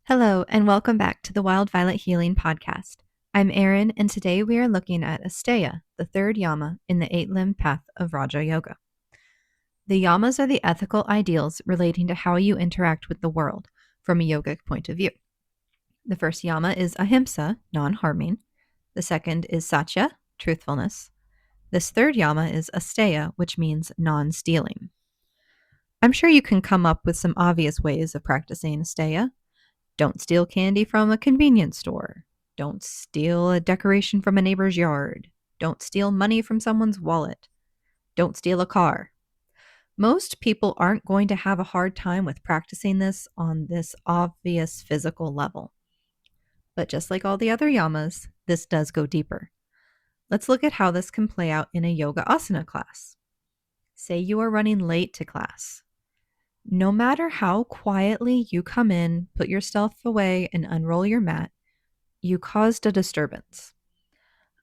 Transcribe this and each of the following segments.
Hello, and welcome back to the Wild Violet Healing Podcast. I'm Erin, and today we are looking at Asteya, the third yama in the eight-limb path of Raja Yoga. The yamas are the ethical ideals relating to how you interact with the world from a yogic point of view. The first yama is ahimsa, non-harming. The second is satya, truthfulness. This third yama is asteya, which means non-stealing. I'm sure you can come up with some obvious ways of practicing asteya. Don't steal candy from a convenience store. Don't steal a decoration from a neighbor's yard. Don't steal money from someone's wallet. Don't steal a car. Most people aren't going to have a hard time with practicing this on this obvious physical level. But just like all the other yamas, this does go deeper. Let's look at how this can play out in a yoga asana class. Say you are running late to class. No matter how quietly you come in, put your stuff away, and unroll your mat, you caused a disturbance.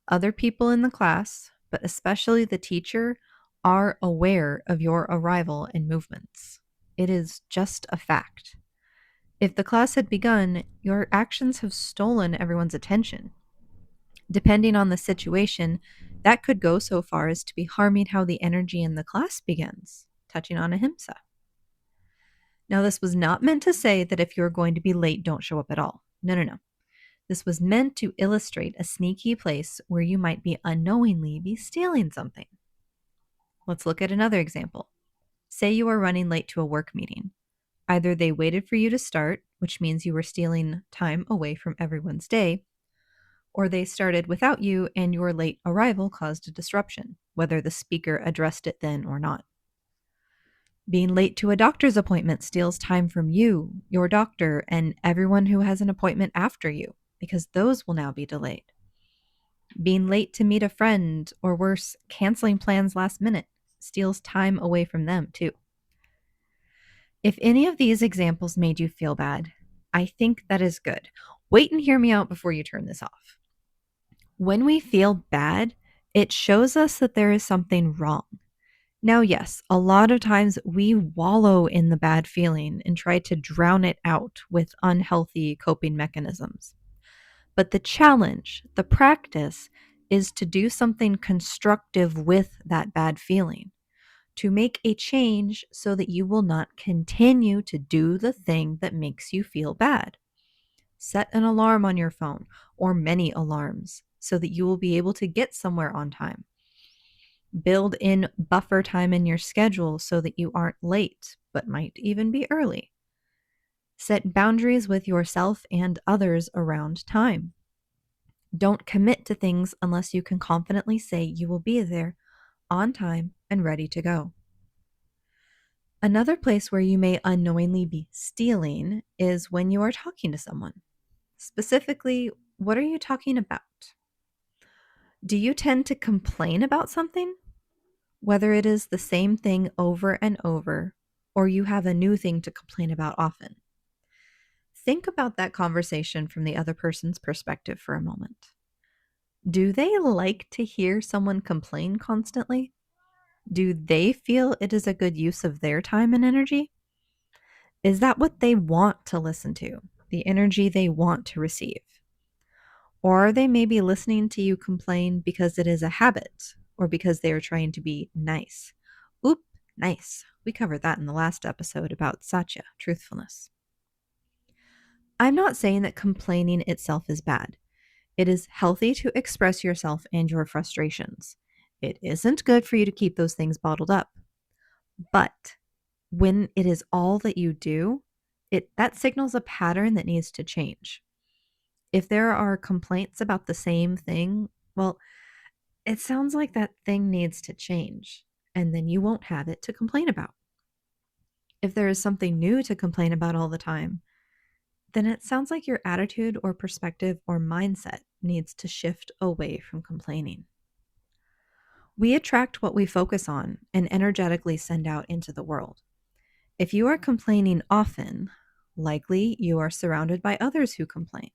Other people in the class, but especially the teacher, are aware of your arrival and movements. It is just a fact. If the class had begun, your actions have stolen everyone's attention. Depending on the situation, that could go so far as to be harming how the energy in the class begins, touching on ahimsa. Now, this was not meant to say that if you're going to be late, don't show up at all. No. This was meant to illustrate a sneaky place where you might be unknowingly be stealing something. Let's look at another example. Say you are running late to a work meeting. Either they waited for you to start, which means you were stealing time away from everyone's day, or they started without you and your late arrival caused a disruption, whether the speaker addressed it then or not. Being late to a doctor's appointment steals time from you, your doctor, and everyone who has an appointment after you, because those will now be delayed. Being late to meet a friend, or worse, canceling plans last minute, steals time away from them too. If any of these examples made you feel bad, I think that is good. Wait and hear me out before you turn this off. When we feel bad, it shows us that there is something wrong. Now, yes, a lot of times we wallow in the bad feeling and try to drown it out with unhealthy coping mechanisms. But the challenge, the practice, is to do something constructive with that bad feeling, to make a change so that you will not continue to do the thing that makes you feel bad. Set an alarm on your phone, or many alarms, so that you will be able to get somewhere on time. Build in buffer time in your schedule so that you aren't late, but might even be early. Set boundaries with yourself and others around time. Don't commit to things unless you can confidently say you will be there on time and ready to go. Another place where you may unknowingly be stealing is when you are talking to someone. Specifically, what are you talking about? Do you tend to complain about something? Whether it is the same thing over and over, or you have a new thing to complain about often. Think about that conversation from the other person's perspective for a moment. Do they like to hear someone complain constantly? Do they feel it is a good use of their time and energy? Is that what they want to listen to, the energy they want to receive? Or are they maybe listening to you complain because it is a habit or because they are trying to be nice? Oop, nice. We covered that in the last episode about satya, truthfulness. I'm not saying that complaining itself is bad. It is healthy to express yourself and your frustrations. It isn't good for you to keep those things bottled up. But when it is all that you do, that signals a pattern that needs to change. If there are complaints about the same thing, well, it sounds like that thing needs to change, and then you won't have it to complain about. If there is something new to complain about all the time, then it sounds like your attitude or perspective or mindset needs to shift away from complaining. We attract what we focus on and energetically send out into the world. If you are complaining often, likely you are surrounded by others who complain.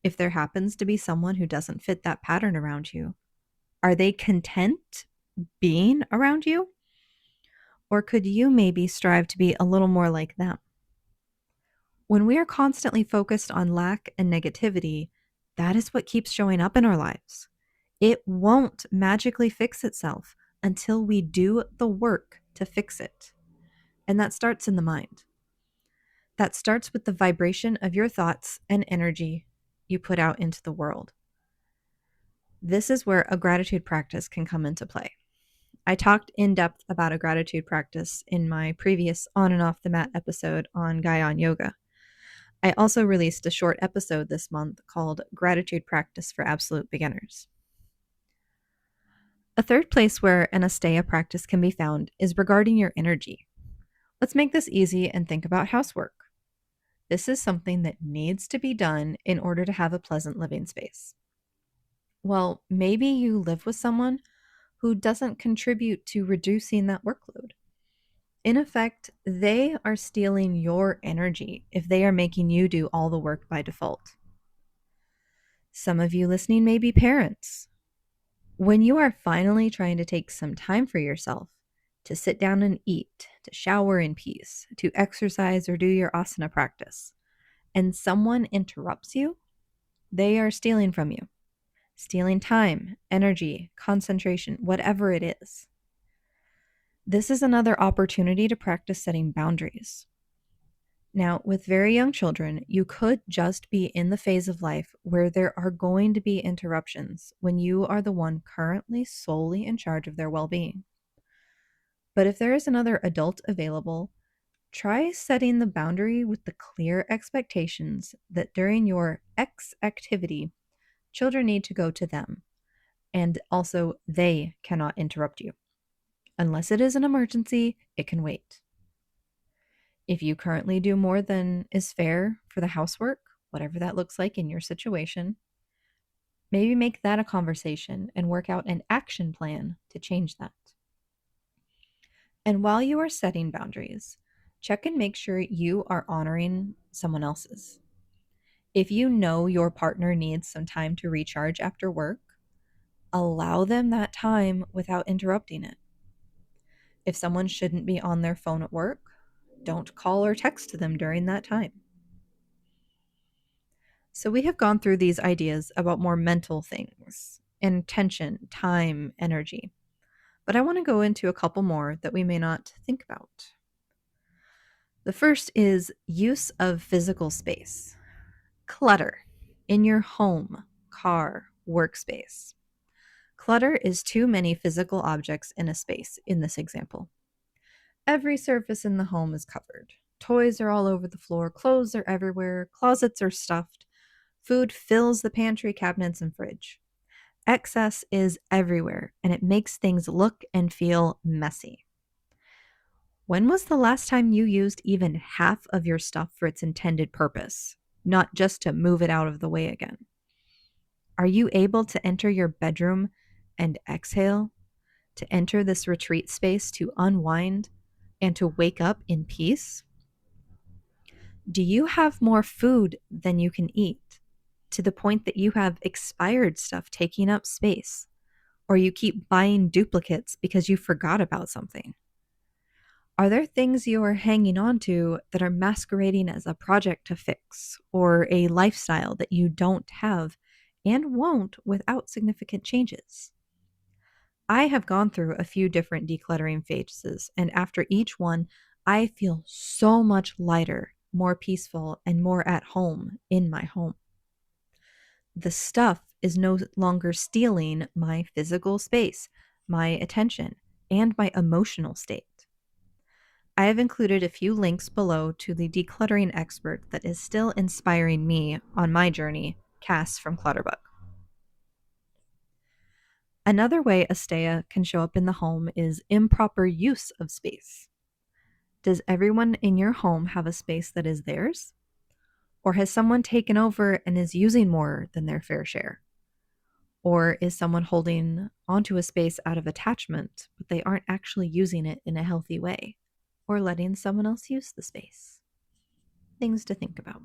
If there happens to be someone who doesn't fit that pattern around you, are they content being around you? Or could you maybe strive to be a little more like them? When we are constantly focused on lack and negativity, that is what keeps showing up in our lives. It won't magically fix itself until we do the work to fix it. And that starts in the mind. That starts with the vibration of your thoughts and energy you put out into the world. This is where a gratitude practice can come into play. I talked in depth about a gratitude practice in my previous On and Off the Mat episode on Gaian Yoga. I also released a short episode this month called Gratitude Practice for Absolute Beginners. A third place where an Asteya practice can be found is regarding your energy. Let's make this easy and think about housework. This is something that needs to be done in order to have a pleasant living space. Well, maybe you live with someone who doesn't contribute to reducing that workload. In effect, they are stealing your energy if they are making you do all the work by default. Some of you listening may be parents. When you are finally trying to take some time for yourself, to sit down and eat, to shower in peace, to exercise or do your asana practice, and someone interrupts you, they are stealing from you. Stealing time, energy, concentration, whatever it is. This is another opportunity to practice setting boundaries. Now, with very young children, you could just be in the phase of life where there are going to be interruptions when you are the one currently solely in charge of their well-being. But if there is another adult available, try setting the boundary with the clear expectations that during your X activity, children need to go to them, and also they cannot interrupt you. Unless it is an emergency, it can wait. If you currently do more than is fair for the housework, whatever that looks like in your situation, maybe make that a conversation and work out an action plan to change that. And while you are setting boundaries, check and make sure you are honoring someone else's. If you know your partner needs some time to recharge after work, allow them that time without interrupting it. If someone shouldn't be on their phone at work, don't call or text them during that time. So we have gone through these ideas about more mental things, intention, time, energy. But I want to go into a couple more that we may not think about. The first is use of physical space. Clutter in your home, car, workspace. Clutter is too many physical objects in a space in this example. Every surface in the home is covered. Toys are all over the floor, clothes are everywhere, closets are stuffed, food fills the pantry, cabinets, and fridge. Excess is everywhere, and it makes things look and feel messy. When was the last time you used even half of your stuff for its intended purpose, not just to move it out of the way again? Are you able to enter your bedroom and exhale, to enter this retreat space to unwind and to wake up in peace? Do you have more food than you can eat, to the point that you have expired stuff taking up space, or you keep buying duplicates because you forgot about something? Are there things you are hanging on to that are masquerading as a project to fix or a lifestyle that you don't have and won't without significant changes? I have gone through a few different decluttering phases, and after each one, I feel so much lighter, more peaceful, and more at home in my home. The stuff is no longer stealing my physical space, my attention, and my emotional state. I have included a few links below to the decluttering expert that is still inspiring me on my journey, Cass from Clutterbuck. Another way Asteya can show up in the home is improper use of space. Does everyone in your home have a space that is theirs? Or has someone taken over and is using more than their fair share? Or is someone holding onto a space out of attachment, but they aren't actually using it in a healthy way, or letting someone else use the space? Things to think about.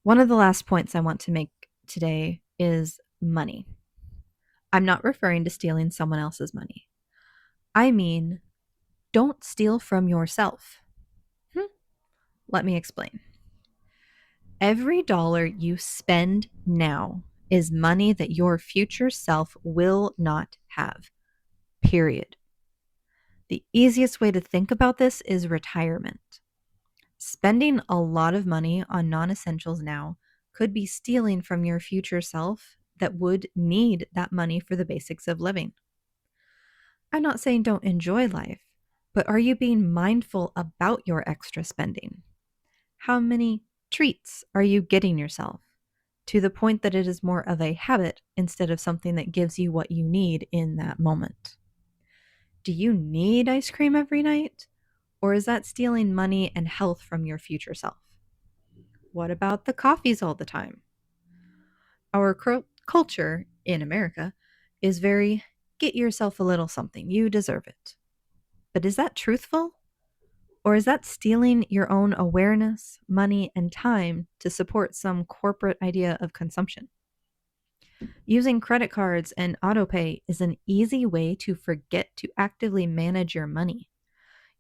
One of the last points I want to make today is money. I'm not referring to stealing someone else's money. I mean Don't steal from yourself. Let me explain. Every dollar you spend now is money that your future self will not have, period. The easiest way to think about this is retirement. Spending a lot of money on non essentials now could be stealing from your future self that would need that money for the basics of living. I'm not saying don't enjoy life, but are you being mindful about your extra spending? How many treats are you getting yourself to the point that it is more of a habit instead of something that gives you what you need in that moment? Do you need ice cream every night? Or is that stealing money and health from your future self? What about the coffees all the time? Our culture in America is very get yourself a little something, you deserve it. But is that truthful? Or is that stealing your own awareness, money, and time to support some corporate idea of consumption? Using credit cards and autopay is an easy way to forget to actively manage your money.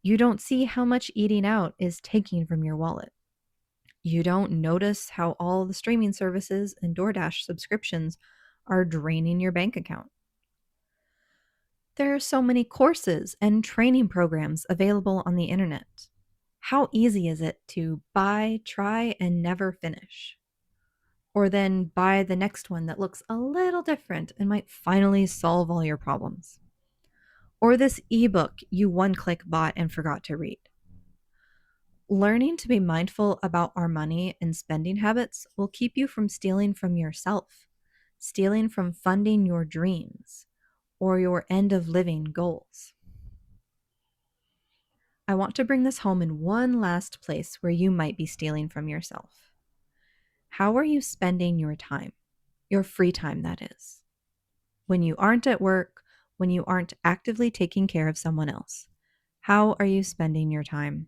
You don't see how much eating out is taking from your wallet. You don't notice how all the streaming services and DoorDash subscriptions are draining your bank account. There are so many courses and training programs available on the internet. How easy is it to buy, try, and never finish? Or then buy the next one that looks a little different and might finally solve all your problems? Or this ebook you one click bought and forgot to read? Learning to be mindful about our money and spending habits will keep you from stealing from yourself, stealing from funding your dreams or your end of living goals. I want to bring this home in one last place where you might be stealing from yourself. How are you spending your time? Your free time, that is. When you aren't at work, when you aren't actively taking care of someone else, how are you spending your time?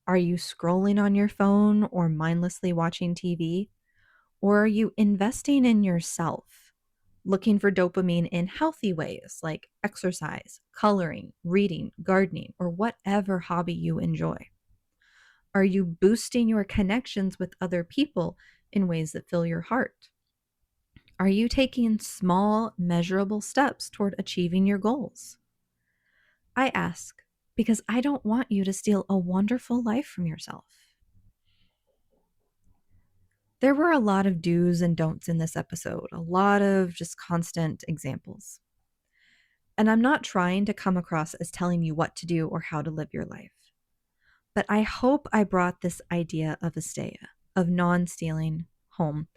Are you scrolling on your phone or mindlessly watching TV? Or are you investing in yourself, looking for dopamine in healthy ways like exercise, coloring, reading, gardening, or whatever hobby you enjoy? Are you boosting your connections with other people in ways that fill your heart? Are you taking small, measurable steps toward achieving your goals? I ask because I don't want you to steal a wonderful life from yourself. There were a lot of do's and don'ts in this episode, a lot of just constant examples. And I'm not trying to come across as telling you what to do or how to live your life. But I hope I brought this idea of Asteya, of non-stealing, home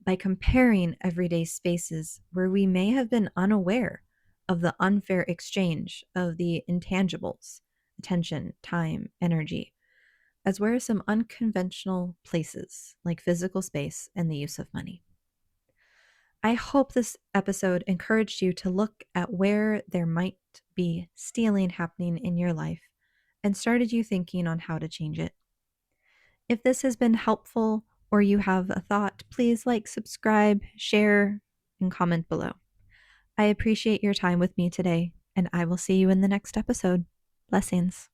by comparing everyday spaces where we may have been unaware of the unfair exchange of the intangibles, attention, time, energy, as well as some unconventional places like physical space and the use of money. I hope this episode encouraged you to look at where there might be stealing happening in your life and started you thinking on how to change it. If this has been helpful or you have a thought, please like, subscribe, share, and comment below. I appreciate your time with me today, and I will see you in the next episode. Blessings.